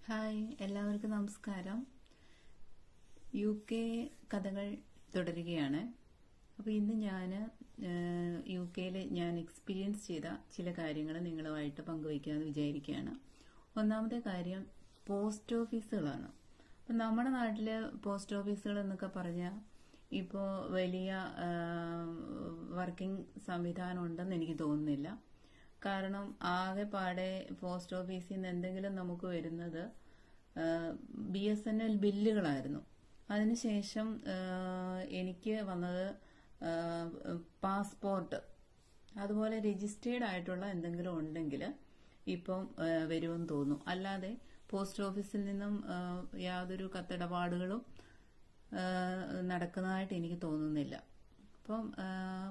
Hi, എല്ലാവർക്കും നമസ്കാരം. UK കഥകൾ തുടരുകയാണ്. അപ്പോൾ ഇന്ന് ഞാൻ UK ഞാൻ എക്സ്പീരിയൻസ് ചെയ്ത ചില കാര്യങ്ങൾ നിങ്ങളുമായിട്ട് പങ്കുവയ്ക്കാമെന്ന് വിചാരിക്കുകയാണ്. ഒന്നാമത്തെ കാര്യം പോസ്റ്റ് ഓഫീസുകളാണ്. അപ്പം നമ്മുടെ നാട്ടിൽ പോസ്റ്റ് ഓഫീസുകൾ എന്നൊക്കെ പറഞ്ഞാൽ ഇപ്പോൾ വലിയ വർക്കിംഗ് സംവിധാനം ഉണ്ടെന്ന് എനിക്ക് തോന്നുന്നില്ല. കാരണം ആകെപ്പാടെ പോസ്റ്റ് ഓഫീസിൽ നിന്ന് എന്തെങ്കിലും നമുക്ക് വരുന്നത് BSNL ബില്ലുകളായിരുന്നു. അതിനുശേഷം എനിക്ക് വന്നത് പാസ്പോർട്ട്, അതുപോലെ രജിസ്റ്റേർഡ് ആയിട്ടുള്ള എന്തെങ്കിലും ഉണ്ടെങ്കിൽ ഇപ്പം വരുമെന്ന് തോന്നുന്നു. അല്ലാതെ പോസ്റ്റ് ഓഫീസിൽ നിന്നും യാതൊരു കത്തിടപാടുകളും നടക്കുന്നതായിട്ട് എനിക്ക് തോന്നുന്നില്ല. അപ്പം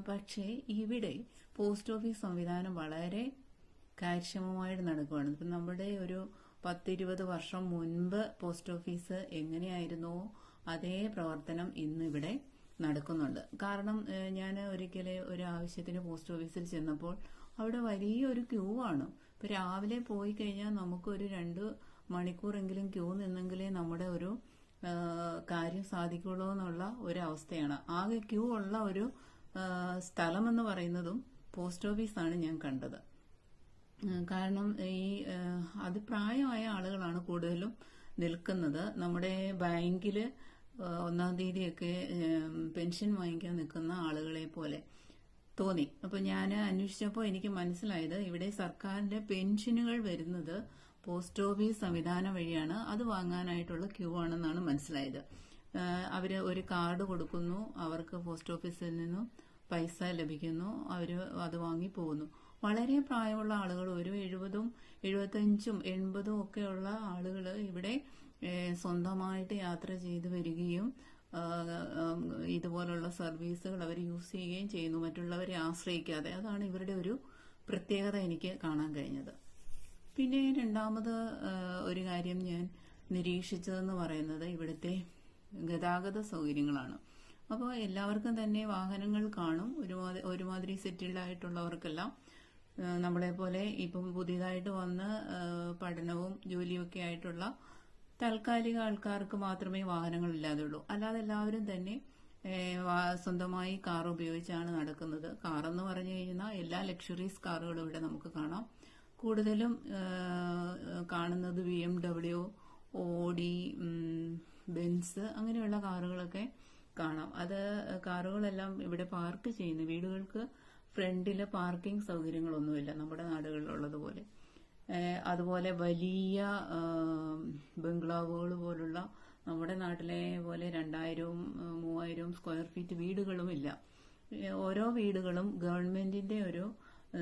പക്ഷേ ഇവിടെ പോസ്റ്റ് ഓഫീസ് സംവിധാനം വളരെ കാര്യക്ഷമമായിട്ട് നടക്കുകയാണ്. ഇപ്പം നമ്മുടെ ഒരു 10-20 വർഷം മുൻപ് പോസ്റ്റ് ഓഫീസ് എങ്ങനെയായിരുന്നോ അതേ പ്രവർത്തനം ഇന്നിവിടെ നടക്കുന്നുണ്ട്. കാരണം ഞാൻ ഒരിക്കലെ ഒരു ആവശ്യത്തിന് പോസ്റ്റ് ഓഫീസിൽ ചെന്നപ്പോൾ അവിടെ വലിയൊരു ക്യൂ ആണ്. ഇപ്പം രാവിലെ പോയി കഴിഞ്ഞാൽ നമുക്കൊരു 2 മണിക്കൂറെങ്കിലും ക്യൂ നിന്നെങ്കിലേ നമ്മുടെ ഒരു കാര്യം സാധിക്കുള്ളൂ എന്നുള്ള ഒരവസ്ഥയാണ്. ആകെ ക്യൂ ഉള്ള ഒരു സ്ഥലമെന്ന് പറയുന്നതും പോസ്റ്റ് ഓഫീസാണ് ഞാൻ കണ്ടത്. കാരണം അത് പ്രായമായ ആളുകളാണ് കൂടുതലും നിൽക്കുന്നത്. നമ്മുടെ ബാങ്കിൽ 1-ാം തീയതിയൊക്കെ പെൻഷൻ വാങ്ങിക്കാൻ നിൽക്കുന്ന ആളുകളെ പോലെ തോന്നി. അപ്പോൾ ഞാൻ അന്വേഷിച്ചപ്പോൾ എനിക്ക് മനസ്സിലായത് ഇവിടെ സർക്കാരിന്റെ പെൻഷനുകൾ വരുന്നത് പോസ്റ്റ് ഓഫീസ് സംവിധാനം വഴിയാണ്. അത് വാങ്ങാനായിട്ടുള്ള ക്യൂ ആണെന്നാണ് മനസ്സിലായത്. അവര് ഒരു കാർഡ് കൊടുക്കുന്നു, അവർക്ക് പോസ്റ്റ് ഓഫീസിൽ നിന്നും പൈസ ലഭിക്കുന്നു, അവര് അത് വാങ്ങി പോകുന്നു. വളരെ പ്രായമുള്ള ആളുകൾ, ഒരു 70-ഉം 75-ഉം 80-ഉം ഒക്കെയുള്ള ആളുകൾ ഇവിടെ സ്വന്തമായിട്ട് യാത്ര ചെയ്തു വരികയും ഇതുപോലുള്ള സർവീസുകൾ അവർ യൂസ് ചെയ്യുകയും ചെയ്യുന്നു, മറ്റുള്ളവരെ ആശ്രയിക്കാതെ. അതാണ് ഇവരുടെ ഒരു പ്രത്യേകത എനിക്ക് കാണാൻ കഴിഞ്ഞത്. പിന്നെ രണ്ടാമത് ഒരു കാര്യം ഞാൻ നിരീക്ഷിച്ചതെന്ന് പറയുന്നത് ഇവിടുത്തെ ഗതാഗത സൗകര്യങ്ങളാണ്. അപ്പോൾ എല്ലാവർക്കും തന്നെ വാഹനങ്ങൾ കാണും. ഒരുമാതിരി സെറ്റിൽഡ് ആയിട്ടുള്ളവർക്കെല്ലാം നമ്മളെ പോലെ ഇപ്പം പുതിയതായിട്ട് വന്ന് പഠനവും ജോലിയൊക്കെ ആയിട്ടുള്ള താൽക്കാലിക ആൾക്കാർക്ക് മാത്രമേ വാഹനങ്ങൾ ഇല്ലാതെ ഉള്ളൂ. അല്ലാതെ എല്ലാവരും തന്നെ സ്വന്തമായി കാർ ഉപയോഗിച്ചാണ് നടക്കുന്നത്. കാറെന്ന് പറഞ്ഞു കഴിഞ്ഞാൽ എല്ലാ ലക്ഷറീസ് കാറുകളും ഇവിടെ നമുക്ക് കാണാം. കൂടുതലും കാണുന്നത് BMW, ഓഡി, ബെൻസ് അങ്ങനെയുള്ള കാറുകളൊക്കെ കാണാം. അത് കാറുകളെല്ലാം ഇവിടെ പാർക്ക് ചെയ്യുന്നു. വീടുകൾക്ക് ഫ്രണ്ടില് പാർക്കിംഗ് സൗകര്യങ്ങളൊന്നുമില്ല നമ്മുടെ നാടുകളിലുള്ളതുപോലെ. അതുപോലെ വലിയ ബംഗ്ലാവുകൾ പോലുള്ള നമ്മുടെ നാട്ടിലെ പോലെ 2000-ഉം 3000-ഉം സ്ക്വയർ ഫീറ്റ് വീടുകളുമില്ല. ഓരോ വീടുകളും ഗവൺമെന്റിന്റെ ഒരു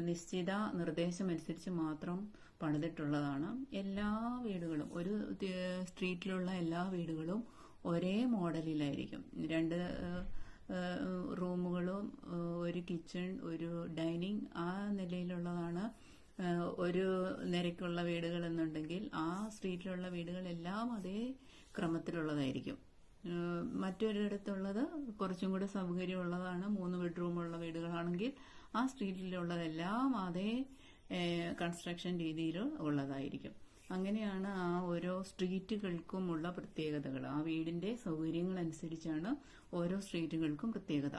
നിശ്ചിത നിർദ്ദേശമനുസരിച്ച് മാത്രം പണിതിട്ടുള്ളതാണ്. എല്ലാ വീടുകളും, ഒരു സ്ട്രീറ്റിലുള്ള എല്ലാ വീടുകളും ഒരേ മോഡലിലായിരിക്കും. 2 റൂമുകളും ഒരു കിച്ചൺ, ഒരു ഡൈനിങ്, ആ നിലയിലുള്ളതാണ് ഒരു നിരക്കുള്ള വീടുകൾ എന്നുണ്ടെങ്കിൽ ആ സ്ട്രീറ്റിലുള്ള വീടുകളെല്ലാം അതേ ക്രമത്തിലുള്ളതായിരിക്കും. മറ്റൊരിടത്തുള്ളത് കുറച്ചും കൂടെ സൗകര്യമുള്ളതാണ്. 3 ബെഡ്റൂമുള്ള വീടുകളാണെങ്കിൽ ആ സ്ട്രീറ്റിലുള്ളതെല്ലാം അതേ കൺസ്ട്രക്ഷൻ രീതിയിൽ ഉള്ളതായിരിക്കും. അങ്ങനെയാണ് ആ ഓരോ സ്ട്രീറ്റുകൾക്കുമുള്ള പ്രത്യേകതകൾ. ആ വീടിന്റെ സൗകര്യങ്ങൾ അനുസരിച്ചാണ് ഓരോ സ്ട്രീറ്റുകൾക്കും പ്രത്യേകത.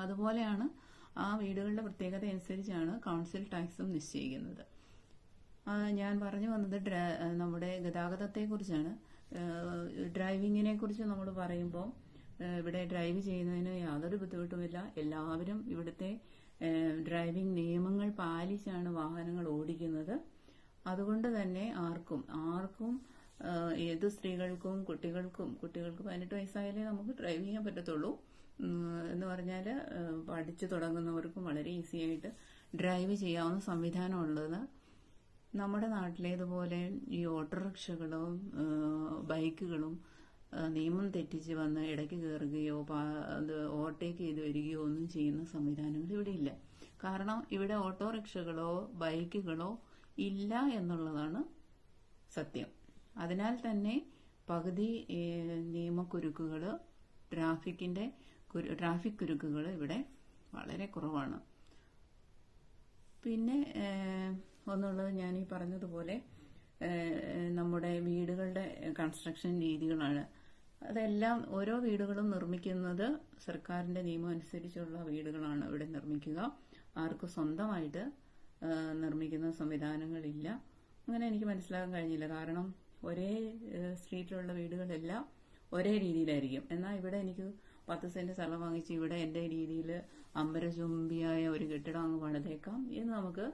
അതുപോലെയാണ് ആ വീടുകളുടെ പ്രത്യേകത അനുസരിച്ചാണ് കൗൺസിൽ ടാക്സും നിശ്ചയിക്കുന്നത്. ഞാൻ പറഞ്ഞു വന്നത് നമ്മുടെ ഗതാഗതത്തെ കുറിച്ചാണ്. ഡ്രൈവിങ്ങിനെ കുറിച്ച് നമ്മൾ പറയുമ്പോൾ ഇവിടെ ഡ്രൈവ് ചെയ്യുന്നതിന് യാതൊരു ബുദ്ധിമുട്ടുമില്ല. എല്ലാവരും ഇവിടുത്തെ ഡ്രൈവിംഗ് നിയമങ്ങൾ പാലിച്ചാണ് വാഹനങ്ങൾ ഓടിക്കുന്നത്. അതുകൊണ്ട് തന്നെ ആർക്കും ഏത് സ്ത്രീകൾക്കും കുട്ടികൾക്ക് 18 വയസ്സായാലേ നമുക്ക് ഡ്രൈവ് ചെയ്യാൻ പറ്റത്തുള്ളൂ എന്ന് പറഞ്ഞാൽ പഠിച്ചു തുടങ്ങുന്നവർക്കും വളരെ ഈസി ആയിട്ട് ഡ്രൈവ് ചെയ്യാവുന്ന സംവിധാനം ഉള്ളത്. നമ്മുടെ നാട്ടിലേതുപോലെ ഈ ഓട്ടോറിക്ഷകളും ബൈക്കുകളും നിയമം തെറ്റിച്ച് വന്ന് ഇടയ്ക്ക് കയറുകയോ അത് ഓവർടേക്ക് ചെയ്ത് വരികയോ ഒന്നും ചെയ്യുന്ന സംവിധാനങ്ങൾ ഇവിടെ ഇല്ല. കാരണം ഇവിടെ ഓട്ടോറിക്ഷകളോ ബൈക്കുകളോ ഇല്ല എന്നുള്ളതാണ് സത്യം. അതിനാൽ തന്നെ പകുതി നിയമക്കുരുക്കുകൾ, ട്രാഫിക് കുരുക്കുകൾ ഇവിടെ വളരെ കുറവാണ്. പിന്നെ ഒന്നുള്ളത് ഞാൻ ഈ പറഞ്ഞതുപോലെ നമ്മുടെ കൺസ്ട്രക്ഷൻ രീതികളാണ്. അതെല്ലാം ഓരോ വീടുകളും നിർമ്മിക്കുന്നത് സർക്കാരിന്റെ നിയമം അനുസരിച്ചുള്ള വീടുകളാണ് ഇവിടെ നിർമ്മിക്കുക. ആർക്കും സ്വന്തമായിട്ട് നിർമ്മിക്കുന്ന സംവിധാനങ്ങളില്ല. അങ്ങനെ എനിക്ക് മനസ്സിലാക്കാൻ കഴിഞ്ഞില്ല. കാരണം ഒരേ സ്ട്രീറ്റിലുള്ള വീടുകളെല്ലാം ഒരേ രീതിയിലായിരിക്കും. എന്നാൽ ഇവിടെ എനിക്ക് 10 സെന്റ് സ്ഥലം വാങ്ങിച്ച് ഇവിടെ എന്റെ രീതിയിൽ അമ്പരചുംബിയായ ഒരു കെട്ടിടം അങ്ങ് പണിതേക്കാം എന്ന് നമുക്ക്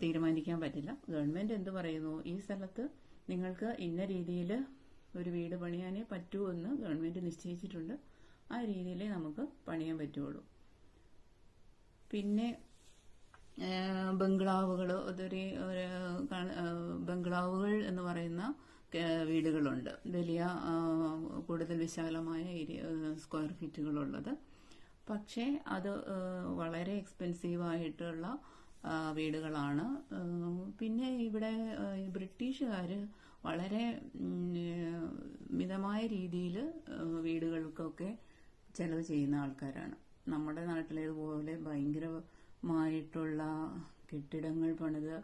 തീരുമാനിക്കാൻ പറ്റില്ല. ഗവൺമെന്റ് എന്ത് പറയുന്നു, ഈ സ്ഥലത്ത് നിങ്ങൾക്ക് ഇന്ന രീതിയിൽ ഒരു വീട് പണിയാനേ പറ്റൂ എന്ന് ഗവൺമെന്റ് നിശ്ചയിച്ചിട്ടുണ്ട്. ആ രീതിയിലേ നമുക്ക് പണിയാൻ പറ്റുള്ളൂ. പിന്നെ ബംഗ്ലാവുകൾ, ബംഗ്ലാവുകൾ എന്ന് പറയുന്ന വീടുകളുണ്ട്. വലിയ കൂടുതൽ വിശാലമായ സ്ക്വയർ ഫീറ്റുകളുള്ളത്. പക്ഷേ അത് വളരെ എക്സ്പെൻസീവ് ആയിട്ടുള്ള വീടുകളാണ്. പിന്നെ ഇവിടെ ബ്രിട്ടീഷുകാർ വളരെ മിതമായ രീതിയിൽ വീടുകൾക്കൊക്കെ ചെലവ് ചെയ്യുന്ന ആൾക്കാരാണ്. നമ്മുടെ നാട്ടിലേതുപോലെ ഭയങ്കരമായിട്ടുള്ള കെട്ടിടങ്ങൾ പണിത്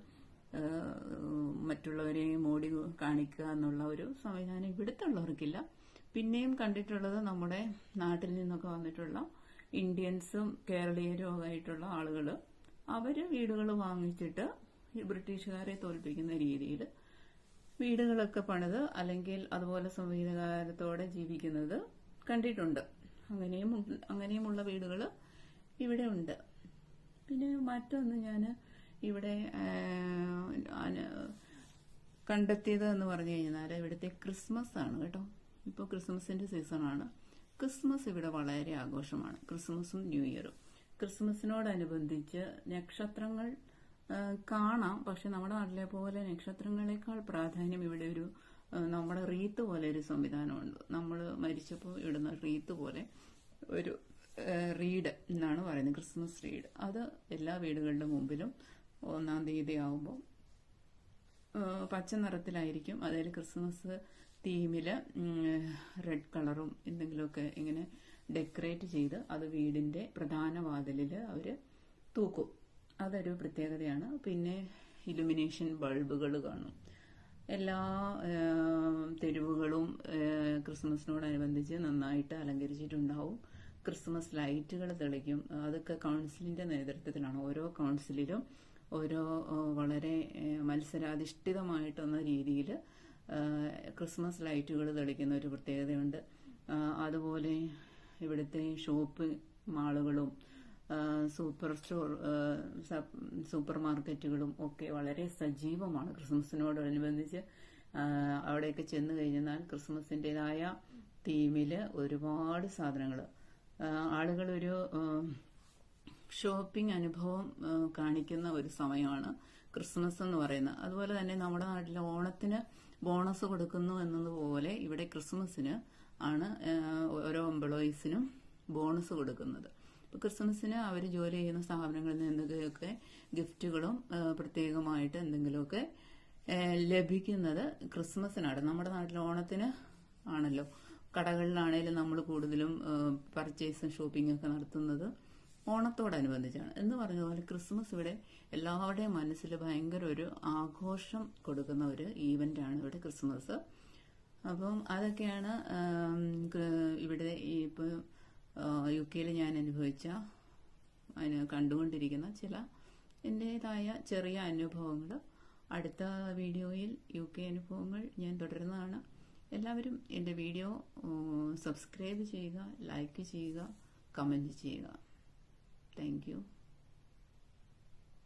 മറ്റുള്ളവരെ മോടി കാണിക്കുക എന്നുള്ള ഒരു സംവിധാനം ഇവിടുത്തെ ഉള്ളവർക്കില്ല. പിന്നെയും കണ്ടിട്ടുള്ളത് നമ്മുടെ നാട്ടിൽ നിന്നൊക്കെ വന്നിട്ടുള്ള ഇന്ത്യൻസും കേരളീയരും ആയിട്ടുള്ള ആളുകൾ, അവര് വീടുകൾ വാങ്ങിച്ചിട്ട് ഈ ബ്രിട്ടീഷുകാരെ തോൽപ്പിക്കുന്ന രീതിയിൽ വീടുകളൊക്കെ പണിത് അല്ലെങ്കിൽ അതുപോലെ സംവിധാനത്തോടെ ജീവിക്കുന്നത് കണ്ടിട്ടുണ്ട്. അങ്ങനെയുമുള്ള വീടുകൾ ഇവിടെ ഉണ്ട്. പിന്നെ മറ്റൊന്ന് ഞാൻ ഇവിടെ കണ്ടെത്തിയത് എന്ന് പറഞ്ഞു കഴിഞ്ഞാൽ ഇവിടുത്തെ ക്രിസ്മസ് ആണ് കേട്ടോ. ഇപ്പോൾ ക്രിസ്മസിന്റെ സീസണാണ്. ക്രിസ്മസ് ഇവിടെ വളരെ ആഘോഷമാണ്. ക്രിസ്മസും ന്യൂ ഇയറും. ക്രിസ്മസിനോടനുബന്ധിച്ച് നക്ഷത്രങ്ങൾ കാണാം. പക്ഷെ നമ്മുടെ നാട്ടിലെ പോലെ നക്ഷത്രങ്ങളെക്കാൾ പ്രാധാന്യം ഇവിടെ നമ്മുടെ റീത്ത് പോലെ ഒരു സംവിധാനമുണ്ട്. നമ്മൾ മരിച്ചപ്പോൾ ഇടുന്ന റീത്ത് പോലെ ഒരു റീഡ് എന്നാണ് പറയുന്നത്, ക്രിസ്മസ് റീഡ്. അത് എല്ലാ വീടുകളുടെ മുമ്പിലും 1-ാം തീയതി ആവുമ്പോൾ പച്ച നിറത്തിലായിരിക്കും. അതിൽ ക്രിസ്മസ് തീമില് റെഡ് കളറും എന്തെങ്കിലുമൊക്കെ ഇങ്ങനെ ഡെക്കറേറ്റ് ചെയ്ത് അത് വീടിന്റെ പ്രധാന വാതിലില് അവര് തൂക്കും. അതൊരു പ്രത്യേകതയാണ്. പിന്നെ ഇലുമിനേഷൻ ബൾബുകൾ കാണും. എല്ലാ തെരുവുകളും ക്രിസ്മസിനോടനുബന്ധിച്ച് നന്നായിട്ട് അലങ്കരിച്ചിട്ടുണ്ടാവും. ക്രിസ്മസ് ലൈറ്റുകൾ തെളിക്കും. അതൊക്കെ കൗൺസിലിന്റെ നേതൃത്വത്തിലാണ്. ഓരോ കൗൺസിലിലും ഓരോ വളരെ മത്സരാധിഷ്ഠിതമായിട്ടുള്ള രീതിയിൽ ക്രിസ്മസ് ലൈറ്റുകൾ തെളിക്കുന്ന ഒരു പ്രത്യേകതയുണ്ട്. അതുപോലെ ഇവിടുത്തെ ഷോപ്പിംഗ് മാളുകളും സൂപ്പർ മാർക്കറ്റുകളും ഒക്കെ വളരെ സജീവമാണ്. ക്രിസ്മസിനോടനുബന്ധിച്ച് അവിടെയൊക്കെ ചെന്ന് കഴിഞ്ഞാൽ ക്രിസ്മസിൻ്റെതായ തീമില് ഒരുപാട് സാധനങ്ങൾ, ആളുകളൊരു ഷോപ്പിംഗ് അനുഭവം കാണിക്കുന്ന ഒരു സമയമാണ് ക്രിസ്മസ് എന്ന് പറയുന്നത്. അതുപോലെ തന്നെ നമ്മുടെ നാട്ടിലെ ഓണത്തിന് ബോണസ് കൊടുക്കുന്നു എന്നതുപോലെ ഇവിടെ ക്രിസ്മസിന് ആണ് ഓരോ എംപ്ലോയീസിനും ബോണസ് കൊടുക്കുന്നത്. ഇപ്പൊ ക്രിസ്മസിന് അവർ ജോലി ചെയ്യുന്ന സ്ഥാപനങ്ങളിൽ നിന്ന് എന്തെങ്കിലുമൊക്കെ ഗിഫ്റ്റുകളും പ്രത്യേകമായിട്ട് എന്തെങ്കിലുമൊക്കെ ലഭിക്കുന്നത് ക്രിസ്മസിനാണ്. നമ്മുടെ നാട്ടിൽ ഓണത്തിന് ആണല്ലോ കടകളിലാണേലും നമ്മൾ കൂടുതലും പർച്ചേസും ഷോപ്പിംഗ് ഒക്കെ നടത്തുന്നത് ഓണത്തോടനുബന്ധിച്ചാണ്. എന്ന് പറഞ്ഞ പോലെ ക്രിസ്മസ് ഇവിടെ എല്ലാവരുടെയും മനസ്സിൽ ഭയങ്കര ഒരു ആഘോഷം കൊടുക്കുന്ന ഒരു ഈവന്റ് ആണ് ഇവിടെ ക്രിസ്മസ്. അപ്പം അതൊക്കെയാണ് ഇവിടെ ഇപ്പോൾ UK ഞാൻ അനുഭവിച്ച കണ്ടുകൊണ്ടിരിക്കുന്ന ചില എന്റേതായ ചെറിയ അനുഭവങ്ങൾ. അടുത്ത വീഡിയോയിൽ UK അനുഭവങ്ങൾ ഞാൻ തുടരുന്നതാണ്. എല്ലാവരും എൻ്റെ വീഡിയോ സബ്സ്ക്രൈബ് ചെയ്യുക, ലൈക്ക് ചെയ്യുക, കമന്റ് ചെയ്യുക. Thank you.